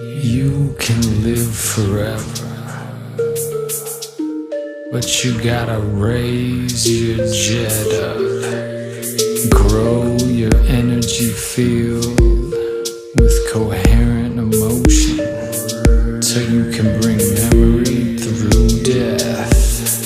You can live forever, but you gotta raise your Djed up. Grow your energy field with coherent emotion, till you can bring memory through death.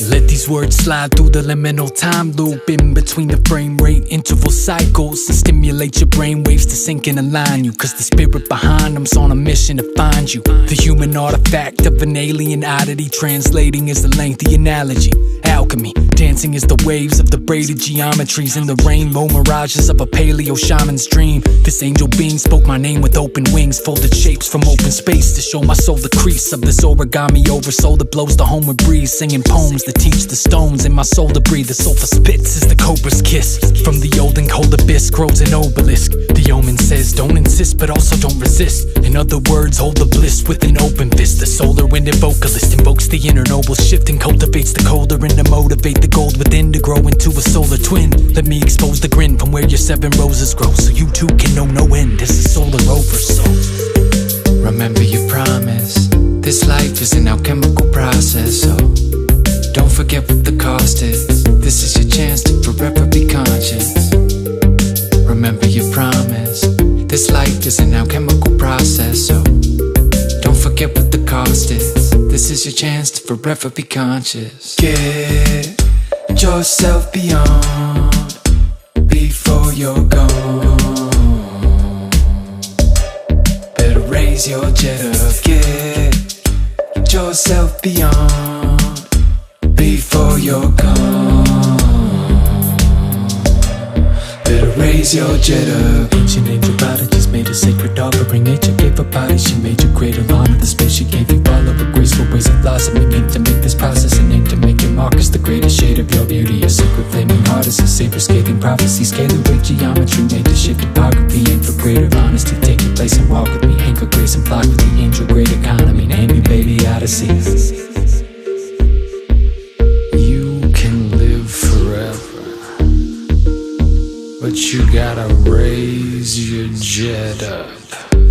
Let these words slide through the liminal time loop, in between the frame rate interval cycles, and stimulate your brain waves to sync and align you. Cause the spirit behind them's on a mission to find you. The human artifact of an alien oddity, translating is the lengthy analogy. Alchemy, dancing is the waves of the braided geometries in the rainbow mirages of a paleo shaman's dream. This angel being spoke my name with open wings, folded shapes from open space to show my soul the crease of this origami oversoul that blows the homeward breeze, singing poems that teach the stones in my soul to breathe. The sulfur spits is the cobra's kiss. From the old and cold abyss grows an obelisk. The omen says don't insist but also don't resist. In other words, hold the bliss with an open fist. The solar wind and vocalist invokes the inner noble shift and cultivates the colder and to motivate the gold within to grow into a solar twin. Let me expose the grin from where your 7 roses grow, so you too can know no end. This is solar over, so remember your promise. This life is an alchemical process, so don't forget what the cost is. This is your chance to forever be conscious. Remember your promise. This life is an alchemical process, so don't forget what the cost is. This is your chance to forever be conscious. Get yourself beyond before you're gone. Better raise your Djed up. Get yourself beyond before you're gone. Better raise your Djed up. Ancient angel prodigies made a sacred offering. Nature gave her body, she made you greater. Honor the space she gave you, follow her graceful ways of blossoming. Aim to make this process and aim to make your mark as the greatest shade of your beauty. Your sacred flaming heart is a saber scathing prophecy. Scaling weight geometry made to shift topography. Aim for greater honesty, take your place and walk with me. Anchor grace and flock with the angel, great economy. Name me baby Odyssey. You can live forever, but you gotta raise your Djed up.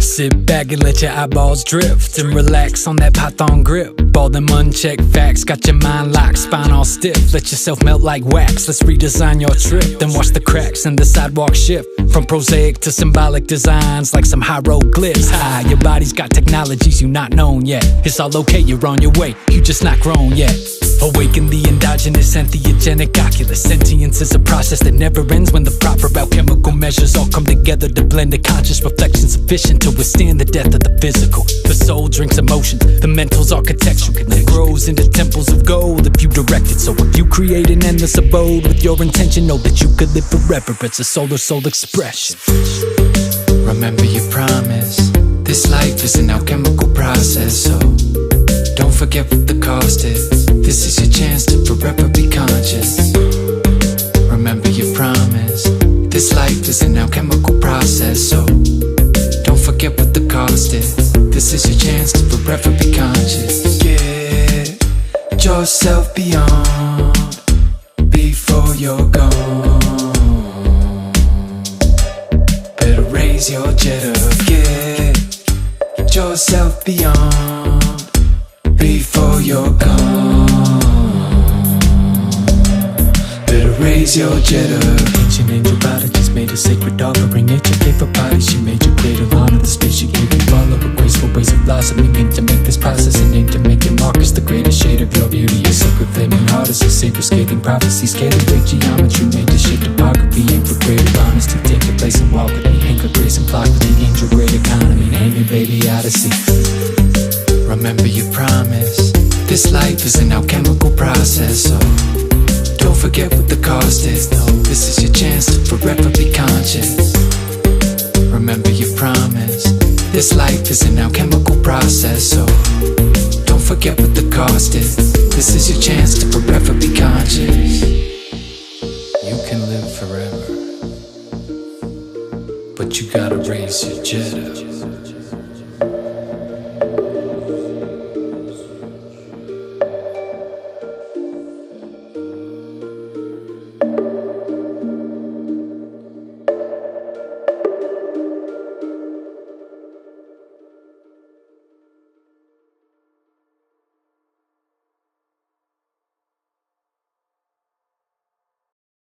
Sit back and let your eyeballs drift and relax on that python grip. All them unchecked facts got your mind locked, spine all stiff. Let yourself melt like wax. Let's redesign your trip, then watch the cracks in the sidewalk shift from prosaic to symbolic designs like some hieroglyphs. Your body's got technologies you not known yet. It's all okay, you're on your way, you just not grown yet. Awaken the endogenous entheogenic oculus. Sentience is a process that never ends when the proper alchemical measures all come together to blend a conscious reflection sufficient to withstand the death of the physical. The soul drinks emotion, the mental's architectural, and then grows into temples of gold if you direct it. So if you create an endless abode with your intention, know that you could live forever. It's a soul expression. Remember your promise. This life is an alchemical process, so don't forget what the cost is. This is your chance to forever be conscious. Remember your promise. This life is an alchemical process, so don't forget what the cost is. This is your chance to forever be conscious. Get yourself beyond before you're gone. Better raise your Djed up. Get yourself beyond before you're gone. Better raise your Djed up. Ancient angel prodigies made a sacred offering. Nature gave her body, she made you greater. Honor the space she gave you, follow her graceful ways of blossoming. Aim to make this process and aim to make your mark as the greatest shade of your beauty. Your sacred flaming heart is a saber scathing prophecy. Scaling weight geometry made to shift topography. Aim for greater honesty, take your place and walk with me. Anchor grace and flock with the angel, great economy. Name me baby Odyssey. Remember your promise. This life is an alchemical process, so don't forget what the cost is. No, this is your chance to forever be conscious. Remember your promise. This life is an alchemical process, so don't forget what the cost is. This is your chance to forever be conscious. You can live forever, but you gotta raise your Djed up.